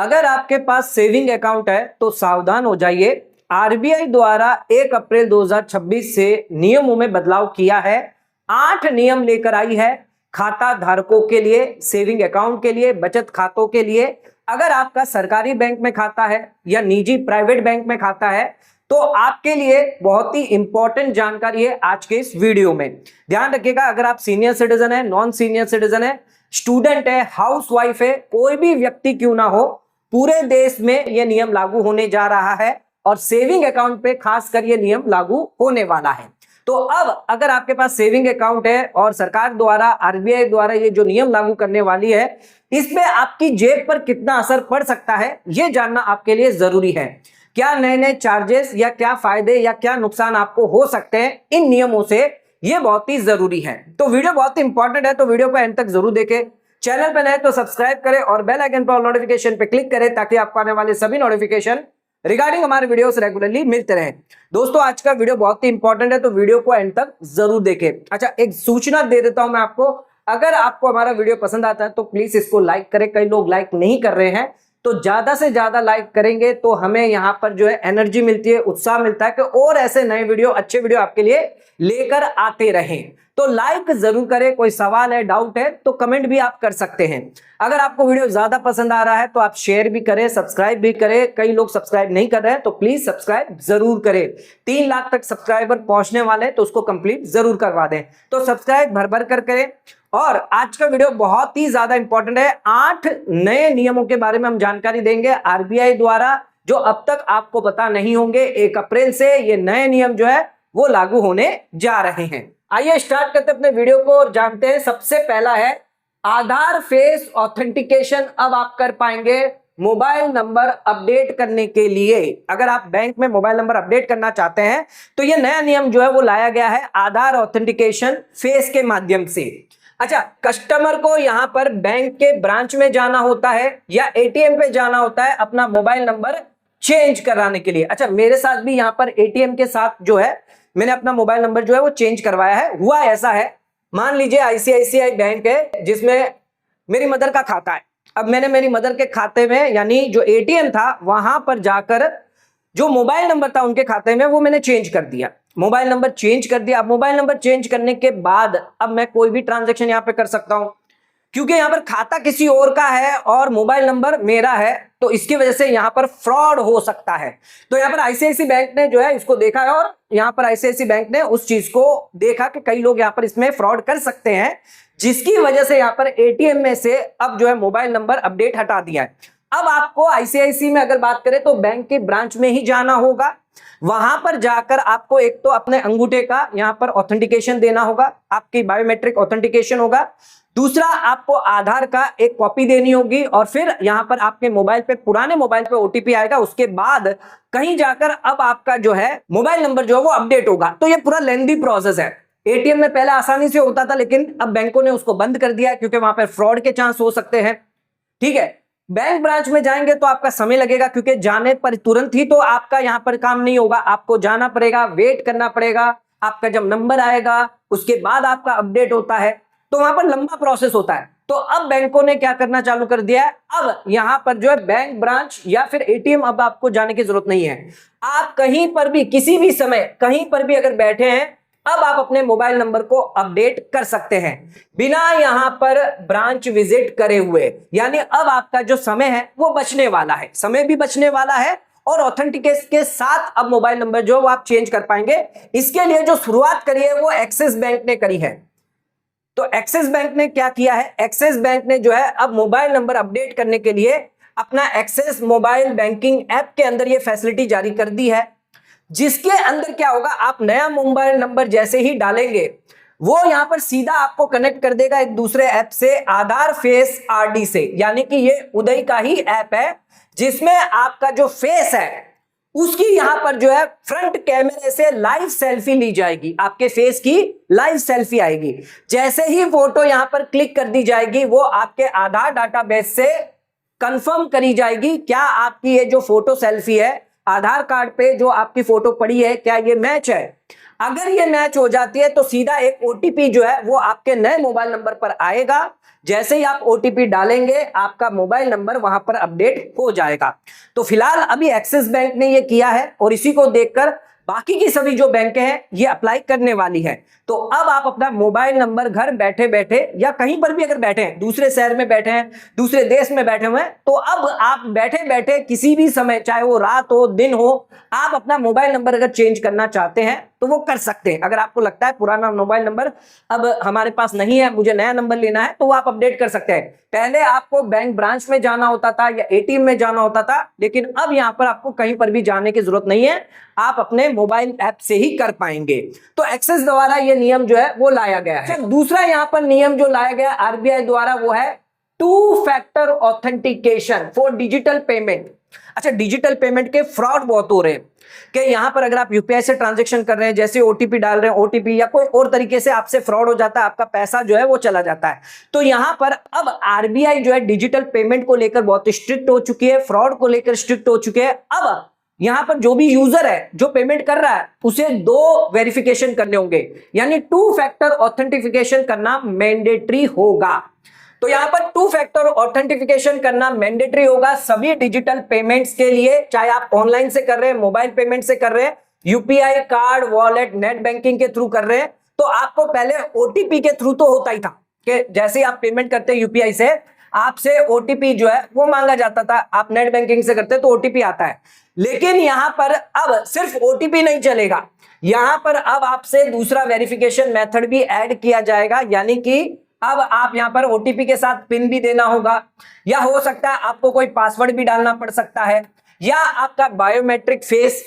अगर आपके पास saving account है तो सावधान हो जाइए। आरबीआई द्वारा 1 अप्रैल 2026 से नियमों में बदलाव किया है। 8 नियम लेकर आई है खाता धारकों के लिए, सेविंग अकाउंट के लिए, बचत खातों के लिए। अगर आपका सरकारी बैंक में खाता है या निजी प्राइवेट बैंक में खाता है तो आपके लिए बहुत ही इंपॉर्टेंट जानकारी है आज के इस वीडियो में। ध्यान रखिएगा, अगर आप सीनियर सिटीजन है, नॉन सीनियर सिटीजन है, स्टूडेंट है, हाउसवाइफ है, कोई भी व्यक्ति क्यों ना हो, पूरे देश में यह नियम लागू होने जा रहा है और सेविंग अकाउंट पे खासकर यह नियम लागू होने वाला है। तो अब अगर आपके पास सेविंग अकाउंट है और सरकार द्वारा, आरबीआई द्वारा ये जो नियम लागू करने वाली है, इसमें आपकी जेब पर कितना असर पड़ सकता है यह जानना आपके लिए जरूरी है। क्या नए नए चार्जेस या क्या फायदे या क्या नुकसान आपको हो सकते हैं इन नियमों से, यह बहुत ही जरूरी है। तो वीडियो बहुत ही इंपॉर्टेंट है, तो वीडियो को एंड तक जरूर देखें। चैनल पर नए तो सब्सक्राइब करें और बेल आइकन पर नोटिफिकेशन पे क्लिक करें ताकि आपको आने वाले सभी नोटिफिकेशन रिगार्डिंग हमारे वीडियोस रेगुलरली मिलते रहें। दोस्तों, आज का वीडियो बहुत ही इंपॉर्टेंट है, तो वीडियो को एंड तक जरूर देखें। अच्छा, एक सूचना दे देता हूं मैं आपको, अगर आपको हमारा वीडियो पसंद आता है तो प्लीज इसको लाइक करें। कई लोग लाइक नहीं कर रहे हैं, तो ज्यादा से ज्यादा लाइक करेंगे तो हमें यहाँ पर जो है एनर्जी मिलती है, उत्साह मिलता है कि और ऐसे नए वीडियो, अच्छे वीडियो आपके लिए लेकर आते रहें। तो लाइक जरूर करें। कोई सवाल है, डाउट है तो कमेंट भी आप कर सकते हैं। अगर आपको वीडियो ज्यादा पसंद आ रहा है तो आप शेयर भी करें, सब्सक्राइब भी करें। कई लोग सब्सक्राइब नहीं कर रहे हैं तो प्लीज सब्सक्राइब जरूर करें। 3 लाख तक सब्सक्राइबर पहुंचने वाले हैं तो उसको कंप्लीट जरूर करवा दें। तो सब्सक्राइब भर भर कर करें। और आज का वीडियो बहुत ही ज्यादा इंपॉर्टेंट है। 8 नए नियमों के बारे में हम जानकारी देंगे आरबीआई द्वारा, जो अब तक आपको पता नहीं होंगे। 1 अप्रैल से ये नए नियम जो है वो लागू होने जा रहे हैं। आइए स्टार्ट करते हैं अपने वीडियो को और जानते हैं। सबसे पहला है आधार फेस ऑथेंटिकेशन। अब आप कर पाएंगे मोबाइल नंबर अपडेट करने के लिए। अगर आप बैंक में मोबाइल नंबर अपडेट करना चाहते हैं तो यह नया नियम जो है वो लाया गया है आधार ऑथेंटिकेशन फेस के माध्यम से। अच्छा, कस्टमर को यहां पर बैंक के ब्रांच में जाना होता है या एटीएम पे जाना होता है अपना मोबाइल नंबर चेंज कराने के लिए। अच्छा, मेरे साथ भी यहां पर एटीएम के साथ जो है मैंने अपना मोबाइल नंबर जो है वो चेंज करवाया है। हुआ ऐसा है, मान लीजिए आईसीआईसीआई बैंक है जिसमें मेरी मदर का खाता है। अब मैंने मेरी मदर के खाते में, यानी जो एटीएम था वहां पर जाकर जो मोबाइल नंबर था उनके खाते में वो मैंने चेंज कर दिया, मोबाइल नंबर चेंज कर दिया। अब मोबाइल नंबर चेंज करने के बाद अब मैं कोई भी ट्रांजैक्शन यहां पे कर सकता हूं, क्योंकि यहां पर खाता किसी और का है और मोबाइल नंबर मेरा है, तो इसकी वजह से यहां पर फ्रॉड हो सकता है। तो यहां पर आईसीआईसी बैंक ने जो है इसको देखा है और यहां पर आईसीआईसी बैंक ने उस चीज को देखा कि कई लोग यहां पर इसमें फ्रॉड कर सकते हैं, जिसकी वजह से यहां पर एटीएम में से अब जो है मोबाइल नंबर अपडेट हटा दिया है। अब आपको आईसीआईसी में अगर बात करें तो बैंक के ब्रांच में ही जाना होगा। वहां पर जाकर आपको एक तो अपने अंगूठे का यहां पर ऑथेंटिकेशन देना होगा, आपकी बायोमेट्रिक ऑथेंटिकेशन होगा। दूसरा, आपको आधार का एक कॉपी देनी होगी और फिर यहां पर आपके मोबाइल पे, पुराने मोबाइल पे ओटीपी आएगा। उसके बाद कहीं जाकर अब आपका जो है मोबाइल नंबर जो है वो अपडेट होगा। तो ये पूरा लेंथी प्रोसेस है। एटीएम में पहले आसानी से होता था, लेकिन अब बैंकों ने उसको बंद कर दिया क्योंकि वहां पर फ्रॉड के चांस हो सकते हैं। ठीक है, बैंक ब्रांच में जाएंगे तो आपका समय लगेगा, क्योंकि जाने पर तुरंत ही तो आपका यहां पर काम नहीं होगा। आपको जाना पड़ेगा, वेट करना पड़ेगा, आपका जब नंबर आएगा उसके बाद आपका अपडेट होता है, तो वहां पर लंबा प्रोसेस होता है। तो अब बैंकों ने क्या करना चालू कर दिया है, अब यहां पर जो है बैंक ब्रांच या फिर एटीएम अब आपको जाने की जरूरत नहीं है। आप कहीं पर भी, किसी भी समय, कहीं पर भी अगर बैठे हैं, अब आप अपने मोबाइल नंबर को अपडेट कर सकते हैं बिना यहां पर ब्रांच विजिट करे हुए। यानी अब आपका जो समय है वो बचने वाला है, समय भी बचने वाला है और ऑथेंटिकेशन के साथ अब मोबाइल नंबर जो वो आप चेंज कर पाएंगे। इसके लिए जो शुरुआत करी है वो एक्सिस बैंक ने करी है। तो एक्सिस बैंक ने क्या किया है, एक्सिस बैंक ने जो है अब मोबाइल नंबर अपडेट करने के लिए अपना एक्सिस मोबाइल बैंकिंग ऐप के अंदर ये फैसिलिटी जारी कर दी है, जिसके अंदर क्या होगा, आप नया मोबाइल नंबर जैसे ही डालेंगे वो यहां पर सीधा आपको कनेक्ट कर देगा एक दूसरे ऐप से, आधार फेस आरडी से। यानी कि ये उदय का ही ऐप है जिसमें आपका जो फेस है उसकी यहां पर जो है फ्रंट कैमरे से लाइव सेल्फी ली जाएगी, आपके फेस की लाइव सेल्फी आएगी। जैसे ही फोटो यहां पर क्लिक कर दी जाएगी वो आपके आधार डाटाबेस से कंफर्म करी जाएगी क्या आपकी ये जो फोटो सेल्फी है आधार कार्ड पे जो आपकी फोटो पड़ी है क्या ये मैच है। अगर ये मैच हो जाती है तो सीधा एक ओटीपी जो है वो आपके नए मोबाइल नंबर पर आएगा। जैसे ही आप ओटीपी डालेंगे आपका मोबाइल नंबर वहां पर अपडेट हो जाएगा। तो फिलहाल अभी एक्सिस बैंक ने ये किया है और इसी को देखकर बाकी की सभी जो बैंक हैं ये अप्लाई करने वाली है। तो अब आप अपना मोबाइल नंबर घर बैठे बैठे या कहीं पर भी अगर बैठे हैं, दूसरे शहर में बैठे हैं, दूसरे देश में बैठे हुए हैं, तो अब आप बैठे बैठे किसी भी समय, चाहे वो रात हो दिन हो, आप अपना मोबाइल नंबर अगर चेंज करना चाहते हैं तो वो कर सकते हैं। अगर आपको लगता है पुराना मोबाइल नंबर अब हमारे पास नहीं है, मुझे नया नंबर लेना है, तो वो आप अपडेट कर सकते हैं। पहले आपको बैंक ब्रांच में जाना होता था या एटीएम में जाना होता था, लेकिन अब यहां पर आपको कहीं पर भी जाने की जरूरत नहीं है, आप अपने मोबाइल ऐप से ही कर पाएंगे। तो एक्सिस द्वारा ये नियम जो है वो लाया गया है। दूसरा यहां पर नियम जो लाया गया आरबीआई द्वारा वो है 2 factor authentication for digital payment. अच्छा, डिजिटल पेमेंट के फ्रॉड बहुत हो रहे हैं कि यहां पर अगर आप यूपीआई से ट्रांजैक्शन कर रहे हैं, जैसे ओटीपी डाल रहे हैं, ओटीपी या कोई और तरीके से आपसे फ्रॉड हो जाता है, आपका पैसा जो है वो चला जाता है। तो यहां पर अब आरबीआई जो है डिजिटल पेमेंट को लेकर बहुत स्ट्रिक्ट हो चुकी है, फ्रॉड को लेकर स्ट्रिक्ट हो चुके हैं। अब यहां पर जो भी यूजर है जो पेमेंट कर रहा है उसे 2 वेरिफिकेशन करने होंगे, यानी 2 फैक्टर ऑथेंटिफिकेशन करना मैंडेटरी होगा। तो यहां पर 2 फैक्टर ऑथेंटिफिकेशन करना मैंडेटरी होगा सभी डिजिटल पेमेंट्स के लिए, चाहे आप ऑनलाइन से कर रहे हैं, मोबाइल पेमेंट से कर रहे हैं, UPI card, wallet, net banking के थ्रू कर रहे हैं। तो आपको पहले ओटीपी के थ्रू तो होता ही था कि जैसे ही आप पेमेंट करते हैं यूपीआई से, आपसे ओटीपी जो है वो मांगा जाता था। आप नेट बैंकिंग से करते हैं तो ओटीपी आता है, लेकिन यहां पर अब सिर्फ ओटीपी नहीं चलेगा, यहां पर अब आपसे दूसरा वेरिफिकेशन मेथड भी ऐड किया जाएगा, यानी कि अब आप यहां पर ओटीपी के साथ पिन भी देना होगा, या हो सकता है आपको कोई पासवर्ड भी डालना पड़ सकता है, या आपका बायोमेट्रिक फेस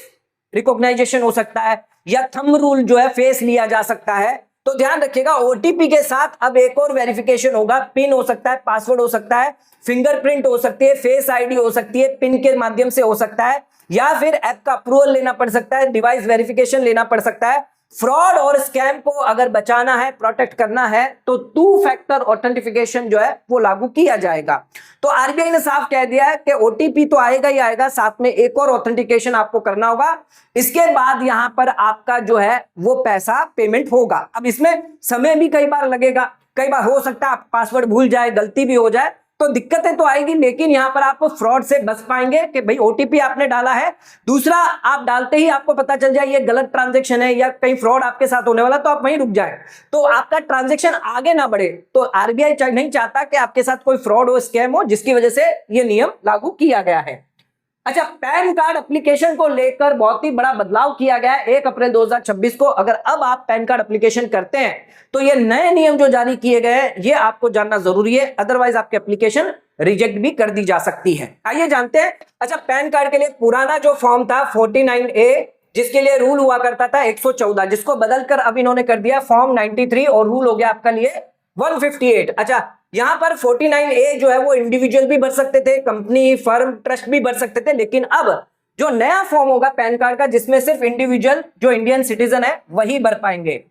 रिकॉग्नाइजेशन हो सकता है, या थंब रूल जो है फेस लिया जा सकता है। तो ध्यान रखिएगा, ओटीपी के साथ अब एक और वेरिफिकेशन होगा, पिन हो सकता है, पासवर्ड हो सकता है, फिंगरप्रिंट हो सकती है, फेस आईडी हो सकती है, पिन के माध्यम से हो सकता है, या फिर ऐप का अप्रूवल लेना पड़ सकता है, डिवाइस वेरिफिकेशन लेना पड़ सकता है। फ्रॉड और स्कैम को अगर बचाना है, प्रोटेक्ट करना है, तो 2 फैक्टर ऑथेंटिफिकेशन जो है वो लागू किया जाएगा। तो आरबीआई ने साफ कह दिया है कि ओटीपी तो आएगा ही आएगा, साथ में एक और ऑथेंटिकेशन आपको करना होगा, इसके बाद यहां पर आपका जो है वो पैसा पेमेंट होगा। अब इसमें समय भी कई बार लगेगा, कई बार हो सकता है आप पासवर्ड भूल जाए, गलती भी हो जाए, तो दिक्कतें तो आएगी, लेकिन यहां पर आप फ्रॉड से बच पाएंगे कि भाई ओटीपी आपने डाला है, दूसरा आप डालते ही आपको पता चल जाए ये गलत ट्रांजैक्शन है या कहीं फ्रॉड आपके साथ होने वाला, तो आप वहीं रुक जाए, तो आपका ट्रांजैक्शन आगे ना बढ़े। तो आरबीआई नहीं चाहता कि आपके साथ कोई फ्रॉड हो, स्कैम हो, जिसकी वजह से ये नियम लागू किया गया है। अच्छा, पैन कार्ड एप्लीकेशन को लेकर बहुत ही बड़ा बदलाव किया गया है 1 अप्रैल 2026 को। अगर अब आप पैन कार्ड एप्लीकेशन करते हैं तो ये नए नियम जो जारी किए गए हैं ये आपको जानना जरूरी है, अदरवाइज आपकी एप्लीकेशन रिजेक्ट भी कर दी जा सकती है। आइए जानते हैं। अच्छा, पैन कार्ड के लिए पुराना जो फॉर्म था 49A, जिसके लिए रूल हुआ करता था 114, जिसको बदलकर अब इन्होंने कर दिया फॉर्म 93 और रूल हो गया आपका लिए 158। अच्छा, यहां पर 49A जो है वो इंडिविजुअल भी भर सकते थे, कंपनी, फर्म, ट्रस्ट भी भर सकते थे, लेकिन अब जो नया फॉर्म होगा पैन कार्ड का, जिसमें सिर्फ इंडिविजुअल जो इंडियन सिटीजन है वही भर पाएंगे।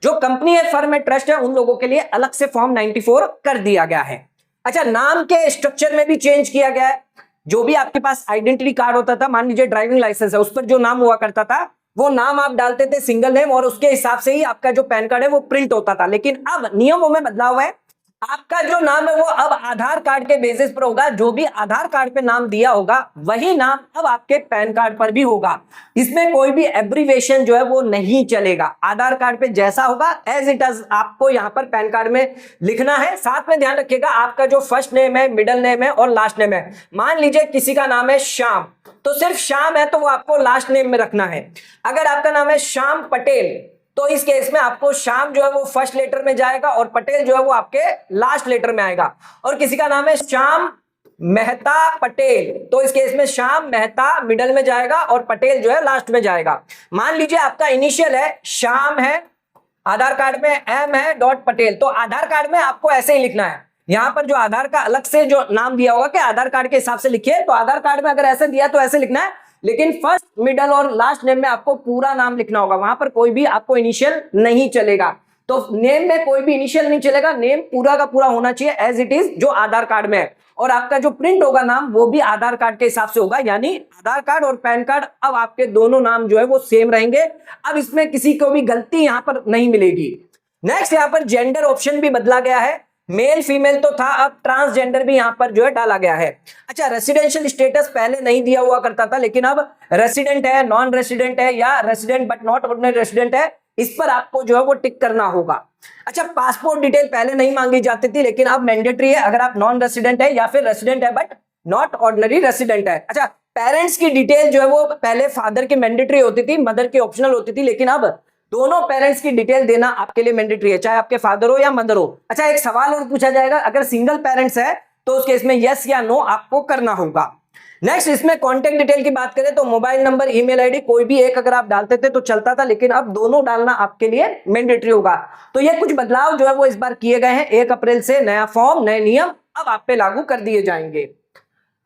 जो कंपनी है, फर्म है, ट्रस्ट है, उन लोगों के लिए अलग से फॉर्म 94 कर दिया गया है। अच्छा, नाम के स्ट्रक्चर में भी चेंज किया गया है। जो भी आपके पास आइडेंटिटी कार्ड होता था, मान लीजिए ड्राइविंग लाइसेंस है, उस पर जो नाम हुआ करता था वो नाम आप डालते थे सिंगल नेम, और उसके हिसाब से ही आपका जो पैन कार्ड है वो प्रिंट होता था। लेकिन अब नियमों में बदलाव है, आपका जो नाम है वो अब आधार कार्ड के बेसिस पर होगा। जो भी आधार कार्ड पे नाम दिया होगा वही नाम अब आपके पैन कार्ड पर भी होगा। इसमें कोई भी एब्रिविएशन जो है वो नहीं चलेगा। आधार कार्ड पे जैसा होगा एज इट इज आपको यहाँ पर पैन कार्ड में लिखना है। साथ में ध्यान रखिएगा, आपका जो फर्स्ट नेम है, मिडिल नेम है और लास्ट नेम है, मान लीजिए किसी का नाम है श्याम, तो सिर्फ श्याम है तो वो आपको लास्ट नेम में रखना है। अगर आपका नाम है श्याम पटेल, तो इस केस में आपको श्याम जो है वो फर्स्ट लेटर में जाएगा और पटेल जो है वो आपके लास्ट लेटर में आएगा। और किसी का नाम है श्याम मेहता पटेल, तो इस केस में श्याम मेहता मिडल में जाएगा और पटेल जो है लास्ट में जाएगा। मान लीजिए आपका इनिशियल है श्याम है, आधार कार्ड में एम है डॉट पटेल, तो आधार कार्ड में आपको ऐसे ही लिखना है। यहां पर जो आधार का अलग से जो नाम दिया होगा कि आधार कार्ड के हिसाब से लिखिए, तो आधार कार्ड में अगर ऐसे दिया तो ऐसे लिखना है, लेकिन फर्स्ट, मिडल और लास्ट नेम में आपको पूरा नाम लिखना होगा। वहां पर कोई भी आपको इनिशियल नहीं चलेगा। तो नेम में कोई भी इनिशियल नहीं चलेगा, नेम पूरा का पूरा होना चाहिए एज इट इज जो आधार कार्ड में है, और आपका जो प्रिंट होगा नाम वो भी आधार कार्ड के हिसाब से होगा, यानी आधार कार्ड और पैन कार्ड अब आपके दोनों नाम जो है वो सेम रहेंगे। अब इसमें किसी को भी गलती यहां पर नहीं मिलेगी। नेक्स्ट यहां पर जेंडर ऑप्शन भी बदला गया है, मेल फीमेल तो था, अब ट्रांसजेंडर भी यहां पर जो है डाला गया है। अच्छा, रेसिडेंशियल स्टेटस पहले नहीं दिया हुआ करता था, लेकिन अब रेसिडेंट है, नॉन रेसिडेंट है या resident but not ordinary resident है, इस पर आपको जो है वो टिक करना होगा। अच्छा, पासपोर्ट डिटेल पहले नहीं मांगी जाती थी, लेकिन अब मैंडेटरी है अगर आप नॉन रेसिडेंट है या फिर रेसिडेंट है बट नॉट ऑर्डिनरी रेसिडेंट है। अच्छा, पेरेंट्स की डिटेल जो है वो पहले फादर की मैंडेटरी होती थी, मदर की ऑप्शनल होती थी, लेकिन अब दोनों पेरेंट्स की डिटेल देना आपके लिए मैंडेटरी है, चाहे आपके फादर हो या मदर हो। अच्छा, एक सवाल और पूछा जाएगा, अगर सिंगल पेरेंट्स है तो उस केस में यस या नो आपको करना होगा। नेक्स्ट इसमें कॉन्टेक्ट डिटेल की बात करें तो मोबाइल नंबर, ईमेल आईडी कोई भी एक अगर आप डालते थे तो चलता था, लेकिन अब दोनों डालना आपके लिए मैंडेटरी होगा। तो ये कुछ बदलाव जो है वो इस बार किए गए हैं। 1 अप्रैल से नया फॉर्म, नए नियम अब आप पे लागू कर दिए जाएंगे।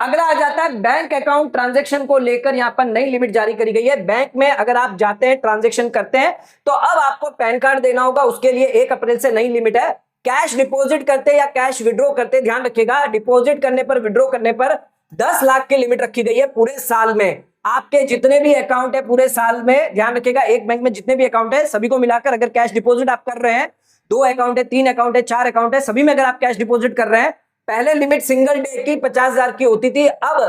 अगला आ जाता है बैंक अकाउंट ट्रांजैक्शन को लेकर यहां पर नई लिमिट जारी करी गई है। बैंक में अगर आप जाते हैं, ट्रांजैक्शन करते हैं, तो अब आपको पैन कार्ड देना होगा, उसके लिए 1 अप्रैल से नई लिमिट है। कैश डिपॉजिट करते या कैश विड्रॉ करते, ध्यान रखिएगा, डिपॉजिट करने पर, विड्रॉ करने पर 10 लाख की लिमिट रखी गई है पूरे साल में। आपके जितने भी अकाउंट है पूरे साल में, ध्यान रखिएगा, एक बैंक में जितने भी अकाउंट है सभी को मिलाकर अगर कैश डिपॉजिट आप कर रहे हैं, 2 अकाउंट है, 3 अकाउंट है, 4 अकाउंट है, सभी में अगर आप कैश डिपॉजिट कर रहे हैं, पहले लिमिट सिंगल डे की 50,000 की होती थी, अब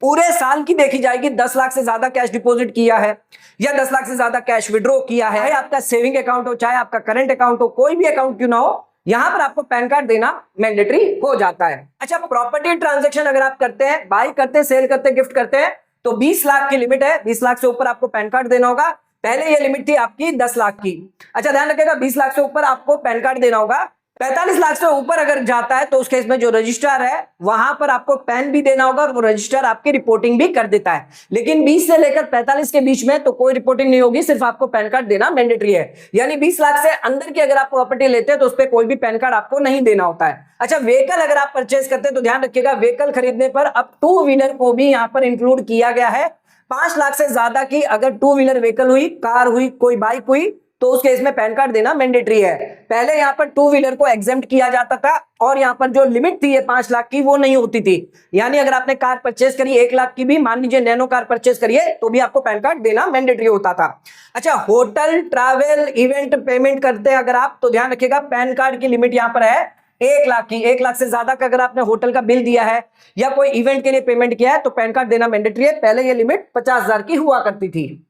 पूरे साल की देखी जाएगी। 10 लाख से ज्यादा कैश डिपॉजिट किया है या 10 लाख से ज्यादा कैश विड्रॉ किया है, चाहे आपका सेविंग अकाउंट हो, चाहे आपका करंट अकाउंट हो, कोई भी अकाउंट क्यों ना हो, यहां पर आपको पैन कार्ड देना मैंडेटरी हो जाता है। अच्छा, प्रॉपर्टी ट्रांजैक्शन अगर आप करते हैं, बाई करते हैं, सेल करते हैं, गिफ्ट करते हैं, तो 20 लाख की लिमिट है, 20 लाख से ऊपर आपको पैन कार्ड देना होगा। पहले ये लिमिट थी आपकी 10 लाख की। अच्छा, ध्यान रखिएगा, 20 लाख से ऊपर आपको पैन कार्ड देना होगा। 45 लाख से ऊपर अगर जाता है तो उस केस में जो रजिस्ट्रार है वहां पर आपको पैन भी देना होगा और वो रजिस्ट्रार आपकी रिपोर्टिंग भी कर देता है। लेकिन 20 से लेकर 45 के बीच में तो कोई रिपोर्टिंग नहीं होगी, सिर्फ आपको पैन कार्ड देना मैंडेटरी है। यानी 20 लाख से अंदर की अगर आप प्रॉपर्टी लेते हैं तो उस पर कोई भी पैन कार्ड आपको नहीं देना होता है। अच्छा, व्हीकल अगर आप परचेज करते हैं तो ध्यान रखिएगा, व्हीकल खरीदने पर अब 2 व्हीलर को भी यहां पर इंक्लूड किया गया है। 5 लाख से ज्यादा की अगर 2 व्हीलर व्हीकल हुई, कार हुई, कोई बाइक हुई, तो उस केस में पैन कार्ड देना मैंडेटरी है। पहले यहां पर 2 व्हीलर को एग्जेम्प्ट किया जाता था और यहां पर जो लिमिट थी ये 5 लाख की वो नहीं होती थी। यानी अगर आपने कार परचेज करी 1 लाख की भी, मान लीजिए नैनो कार परचेज करिए, तो भी आपको पैन कार्ड देना मैंडेटरी होता था। अच्छा, होटल, ट्रैवल, इवेंट पेमेंट करते हैं अगर आप, तो ध्यान रखिएगा पैन कार्ड की लिमिट यहां पर है 1 लाख की। 1 लाख से ज्यादा का अगर आपने होटल का बिल दिया है या कोई इवेंट के लिए पेमेंट किया है तो पैन कार्ड देना मैंडेटरी है। पहले ये लिमिट 50,000 की हुआ करती थी।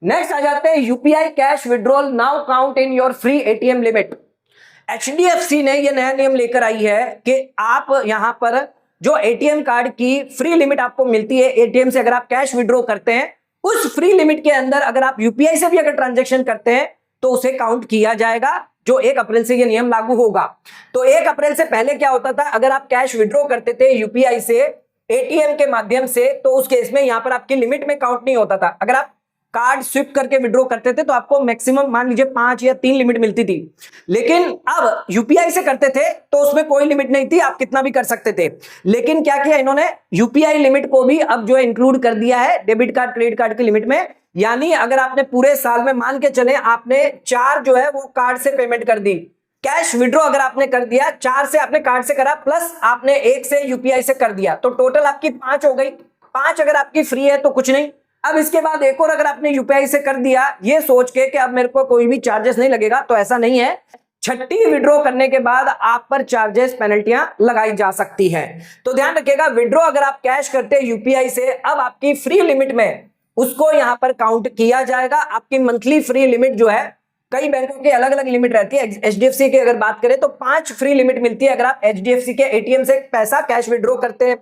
नेक्स्ट आ जाते हैं UPI cash withdrawal now count in your free ATM limit. HDFC ने यह नया नियम लेकर आई है कि आप यहां पर जो एटीएम कार्ड की फ्री लिमिट आपको मिलती है एटीएम से, अगर आप कैश विड्रॉ करते हैं, उस फ्री लिमिट के अंदर अगर आप यूपीआई से भी अगर ट्रांजैक्शन करते हैं तो उसे काउंट किया जाएगा। जो 1 अप्रैल से यह नियम लागू होगा। तो 1 अप्रैल से पहले क्या होता था, अगर आप कैश विड्रॉ करते थे यूपीआई से, एटीएम के माध्यम से, तो उस केस में यहां पर आपकी लिमिट में काउंट नहीं होता था। अगर आप कार्ड स्विप करके विड्रॉ करते थे तो आपको मैक्सिमम मान लीजिए 5 या 3 लिमिट मिलती थी, लेकिन अब यूपीआई से करते थे तो उसमें कोई लिमिट नहीं थी, आप कितना भी कर सकते थे। लेकिन क्या किया इन्होंने, यूपीआई लिमिट को भी अब जो है इंक्लूड कर दिया है डेबिट कार्ड, क्रेडिट कार्ड की लिमिट में। यानी अगर आपने पूरे साल में, मान के चले आपने 4 जो है वो कार्ड से पेमेंट कर दी, कैश विड्रॉ अगर आपने कर दिया, 4 से आपने कार्ड से करा प्लस आपने 1 से यूपीआई से कर दिया, तो टोटल आपकी 5 हो गई। 5 अगर आपकी फ्री है तो कुछ नहीं। अब इसके बाद एक और अगर आपने यूपीआई से कर दिया ये सोच के कि अब मेरे को कोई भी चार्जेस नहीं लगेगा, तो ऐसा नहीं है। 6ठी विड्रॉ करने के बाद आप पर चार्जेस, पेनल्टियां लगाई जा सकती हैं। तो ध्यान रखिएगा, विड्रॉ अगर आप कैश करते हैं यूपीआई से, अब आपकी फ्री लिमिट में उसको यहां पर काउंट किया जाएगा। आपकी मंथली फ्री लिमिट जो है, कई बैंकों की अलग अलग लिमिट रहती है। एचडीएफसी की अगर बात करें तो 5 फ्री लिमिट मिलती है अगर आप एचडीएफसी के एटीएम से पैसा कैश विड्रॉ करते हैं।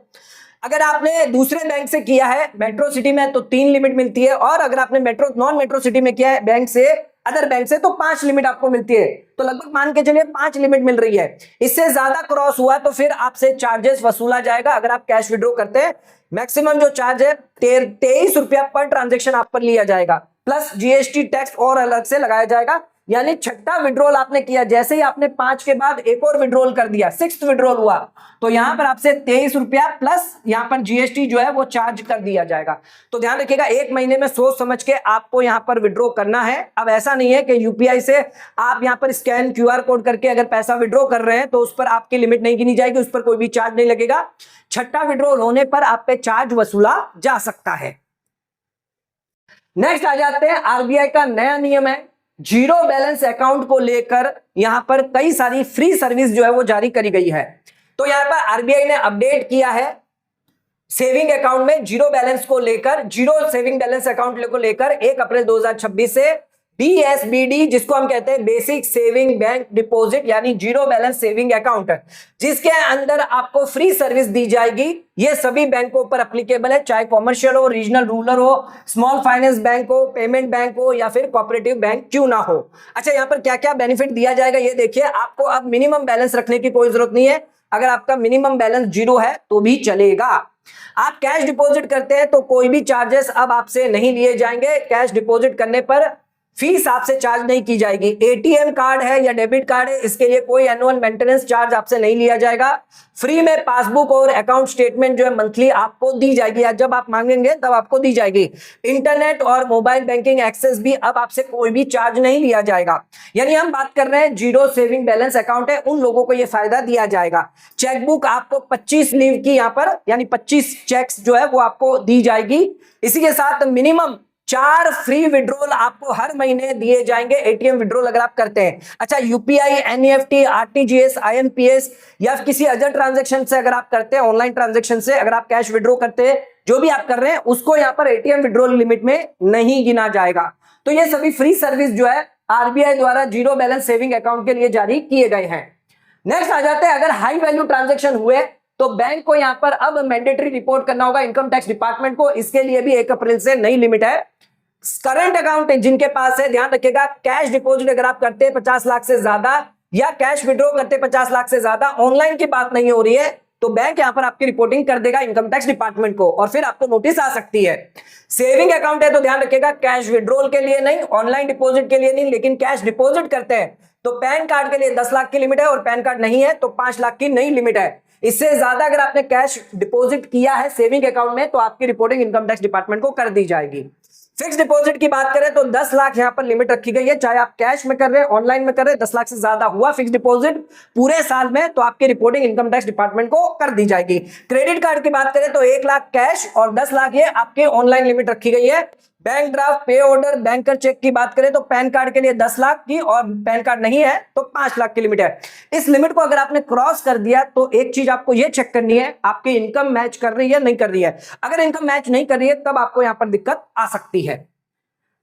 अगर आपने दूसरे बैंक से किया है मेट्रो सिटी में तो 3 लिमिट मिलती है, और अगर आपने मेट्रो नॉन मेट्रो सिटी में किया है बैंक से, अदर बैंक से, तो 5 लिमिट आपको मिलती है। तो लगभग मान के चलिए 5 लिमिट मिल रही है। इससे ज्यादा क्रॉस हुआ तो फिर आपसे चार्जेस वसूला जाएगा अगर आप कैश विड्रॉ करते हैं। मैक्सिमम जो चार्ज है 23 रुपया पर ट्रांजेक्शन आप पर लिया जाएगा, प्लस जीएसटी टैक्स और अलग से लगाया जाएगा। यानी छठा विड्रॉल आपने किया, जैसे ही आपने 5 के बाद एक और विड्रॉल कर दिया, 6th विड्रॉल हुआ, तो यहां पर आपसे 23 रुपया प्लस यहां पर जीएसटी जो है वो चार्ज कर दिया जाएगा। तो ध्यान रखिएगा, एक महीने में सोच समझ के आपको यहां पर विड्रॉ करना है। अब ऐसा नहीं है कि यूपीआई से आप यहां पर स्कैन क्यूआर कोड करके अगर पैसा विड्रॉ कर रहे हैं तो उस पर आपकी लिमिट नहीं गिनी जाएगी, उस पर कोई भी चार्ज नहीं लगेगा। छठा विड्रॉल होने पर आप पे चार्ज वसूला जा सकता है। नेक्स्ट आ जाते हैं, आरबीआई का नया नियम है, जीरो बैलेंस अकाउंट को लेकर यहां पर कई सारी फ्री सर्विस जो है वो जारी करी गई है। तो यहां पर आरबीआई ने अपडेट किया है सेविंग अकाउंट में जीरो बैलेंस को लेकर, जीरो सेविंग बैलेंस अकाउंट को लेकर 1 अप्रैल 2026 से बीएसबीडी, जिसको हम कहते हैं बेसिक सेविंग बैंक डिपॉजिट, यानी जीरो बैलेंस सेविंग अकाउंट, जिसके अंदर आपको फ्री सर्विस दी जाएगी। ये सभी बैंकों पर एप्लीकेबल है, चाहे कॉमर्शियल हो, रीजनल रूरल हो, स्मॉल फाइनेंस बैंक हो, पेमेंट बैंक हो या फिर कोऑपरेटिव बैंक क्यों ना हो। अच्छा, यहां पर क्या क्या बेनिफिट दिया जाएगा ये देखिए। आपको अब मिनिमम बैलेंस रखने की कोई जरूरत नहीं है, अगर आपका मिनिमम बैलेंस जीरो है तो भी चलेगा। आप कैश डिपॉजिट करते हैं तो कोई भी चार्जेस अब आपसे नहीं लिए जाएंगे, कैश डिपॉजिट करने पर फीस आपसे चार्ज नहीं की जाएगी। एटीएम कार्ड है या डेबिट कार्ड है, इसके लिए कोई एनुअल मेंटेनेंस चार्ज आपसे नहीं लिया जाएगा। फ्री में पासबुक और अकाउंट स्टेटमेंट जो है मंथली आपको दी जाएगी, या जब आप मांगेंगे तब आपको दी जाएगी। इंटरनेट और मोबाइल बैंकिंग एक्सेस भी अब आपसे कोई भी चार्ज नहीं लिया जाएगा। यानी हम बात कर रहे हैं जीरो सेविंग बैलेंस अकाउंट है, उन लोगों को यह फायदा दिया जाएगा। चेकबुक आपको 25 लीव की यहां पर, यानी 25 चेक्स जो है वो आपको दी जाएगी। इसी के साथ मिनिमम 4 फ्री विड्रॉल आपको हर महीने दिए जाएंगे, एटीएम विड्रॉल अगर आप करते हैं। अच्छा, यूपीआई, एनईएफटी, आरटीजीएस, आईएमपीएस या किसी अदर ट्रांजैक्शन से अगर आप करते हैं, ऑनलाइन ट्रांजैक्शन से अगर आप कैश विड्रॉ करते हैं, जो भी आप कर रहे हैं उसको यहां पर एटीएम विड्रॉल लिमिट में नहीं गिना जाएगा। तो ये सभी फ्री सर्विस जो है आरबीआई द्वारा जीरो बैलेंस सेविंग अकाउंट के लिए जारी किए गए हैं। नेक्स्ट आ जाते हैं, अगर हाई वैल्यू ट्रांजैक्शन हुए तो बैंक को यहां पर अब मैंडेटरी रिपोर्ट करना होगा इनकम टैक्स डिपार्टमेंट को। इसके लिए भी 1 अप्रैल से नई लिमिट है। करंट अकाउंट जिनके पास है, ध्यान रखिएगा, कैश डिपॉजिट अगर आप करते हैं 50 लाख से ज्यादा या कैश विड्रॉ करते हैं 50 लाख से ज्यादा, ऑनलाइन की बात नहीं हो रही है, तो बैंक यहां पर आपकी रिपोर्टिंग कर देगा इनकम टैक्स डिपार्टमेंट को और फिर आपको नोटिस आ सकती है। सेविंग अकाउंट है तो ध्यान रखिएगा, कैश विड्रॉल के लिए नहीं, ऑनलाइन डिपॉजिट के लिए नहीं, लेकिन कैश डिपॉजिट करते हैं तो पैन कार्ड के लिए 10 लाख की लिमिट है और पैन कार्ड नहीं है तो 5 लाख की नई लिमिट है। इससे ज्यादा अगर आपने कैश डिपॉजिट किया है सेविंग अकाउंट में तो आपकी रिपोर्टिंग इनकम टैक्स डिपार्टमेंट को कर दी जाएगी। फिक्स डिपॉजिट की बात करें तो 10 लाख यहां पर लिमिट रखी गई है, चाहे आप कैश में कर रहे हैं, ऑनलाइन में कर रहे हैं, 10 लाख से ज्यादा हुआ फिक्स डिपॉजिट पूरे साल में तो आपकी रिपोर्टिंग इनकम टैक्स डिपार्टमेंट को कर दी जाएगी। क्रेडिट कार्ड की बात करें तो 1 लाख कैश और 10 लाख ये आपके ऑनलाइन लिमिट रखी गई है। बैंक ड्राफ्ट, पे ऑर्डर, बैंकर चेक की बात करें तो पैन कार्ड के लिए 10 लाख की और पैन कार्ड नहीं है तो 5 लाख की लिमिट है। इस लिमिट को अगर आपने क्रॉस कर दिया तो एक चीज आपको यह चेक करनी है, आपकी इनकम मैच कर रही है नहीं कर रही है। अगर इनकम मैच नहीं कर रही है तब आपको यहां पर दिक्कत आ सकती है।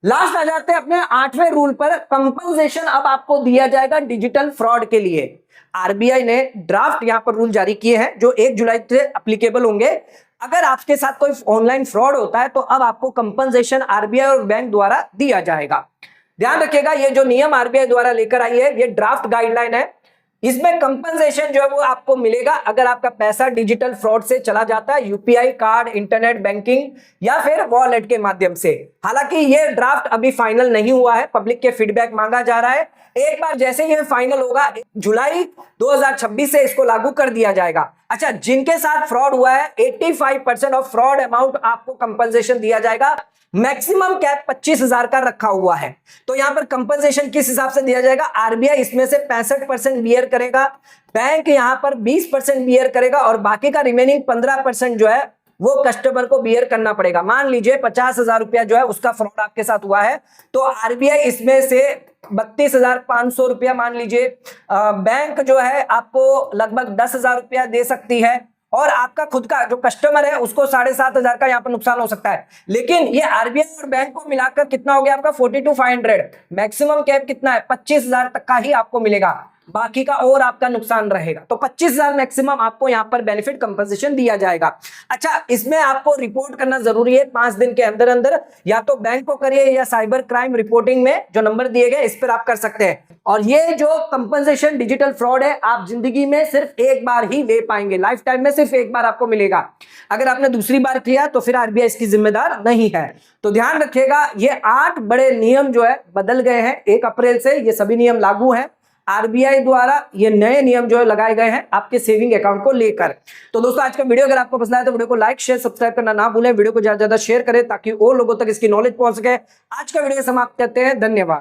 लास्ट आ जाते हैं अपने 8वें रूल पर, कंपनसेशन अब आपको दिया जाएगा डिजिटल फ्रॉड के लिए। आरबीआई ने ड्राफ्ट यहां पर रूल जारी किए हैं जो 1 जुलाई से एप्लीकेबल होंगे। अगर आपके साथ कोई ऑनलाइन फ्रॉड होता है तो अब आपको कंपनसेशन आरबीआई और बैंक द्वारा दिया जाएगा। ध्यान रखिएगा, ये जो नियम आरबीआई द्वारा लेकर आई है ये ड्राफ्ट गाइडलाइन है, इसमें कंपनसेशन जो है वो आपको मिलेगा अगर आपका पैसा डिजिटल फ्रॉड से चला जाता है, यूपीआई कार्ड, इंटरनेट बैंकिंग या फिर वॉलेट के माध्यम से। हालांकि ये ड्राफ्ट अभी फाइनल नहीं हुआ है, पब्लिक के फीडबैक मांगा जा रहा है। एक बार जैसे ये फाइनल होगा जुलाई 2026 से इसको लागू कर दिया जाएगा। अच्छा, जिनके साथ फ्रॉड हुआ है 85% ऑफ फ्रॉड अमाउंट आपको कंपनसेशन दिया जाएगा। मैक्सिमम कैप 25,000 का रखा हुआ है। तो यहां पर कंपनसेशन किस हिसाब से दिया जाएगा, आरबीआई इसमें से 65% बियर करेगा, बैंक यहां पर 20% बियर करेगा और बाकी का रिमेनिंग 15% जो है वो कस्टमर को बियर करना पड़ेगा। मान लीजिए 50,000 रुपया जो है उसका फ्रॉड आपके साथ हुआ है तो आरबीआई इसमें से 32,500 रुपया मान लीजिए, बैंक जो है आपको लगभग 10,000 रुपया दे सकती है और आपका खुद का जो कस्टमर है उसको 7,500 का यहाँ पर नुकसान हो सकता है। लेकिन ये आरबीआई और बैंक को मिलाकर कितना हो गया आपका 42,500। मैक्सिमम कैप कितना है 25,000 तक का ही आपको मिलेगा। बाकी का और आपका नुकसान रहेगा। तो 25,000 मैक्सिमम आपको यहां पर बेनिफिट कंपनसेशन दिया जाएगा। अच्छा, इसमें आपको रिपोर्ट करना जरूरी है 5 दिन के अंदर अंदर, या तो बैंक को करिए या साइबर क्राइम रिपोर्टिंग में जो नंबर दिए गए इस पर आप कर सकते हैं। और ये जो कंपनसेशन डिजिटल फ्रॉड है, आप जिंदगी में सिर्फ एक बार ही ले पाएंगे, लाइफ टाइम में सिर्फ एक बार आपको मिलेगा। अगर आपने दूसरी बार किया तो फिर आरबीआई इसकी जिम्मेदार नहीं है। तो ध्यान रखिएगा, ये 8 बड़े नियम जो है बदल गए हैं 1 अप्रैल से, ये सभी नियम लागू हैं। आरबीआई द्वारा ये नए नियम जो है लगाए गए हैं आपके सेविंग अकाउंट को लेकर। तो दोस्तों, आज का वीडियो अगर आपको पसंद आया तो वीडियो को लाइक शेयर सब्सक्राइब करना ना भूलें। वीडियो को ज्यादा से ज्यादा शेयर करें ताकि और लोगों तक इसकी नॉलेज पहुंच सके। आज का वीडियो समाप्त करते हैं, धन्यवाद।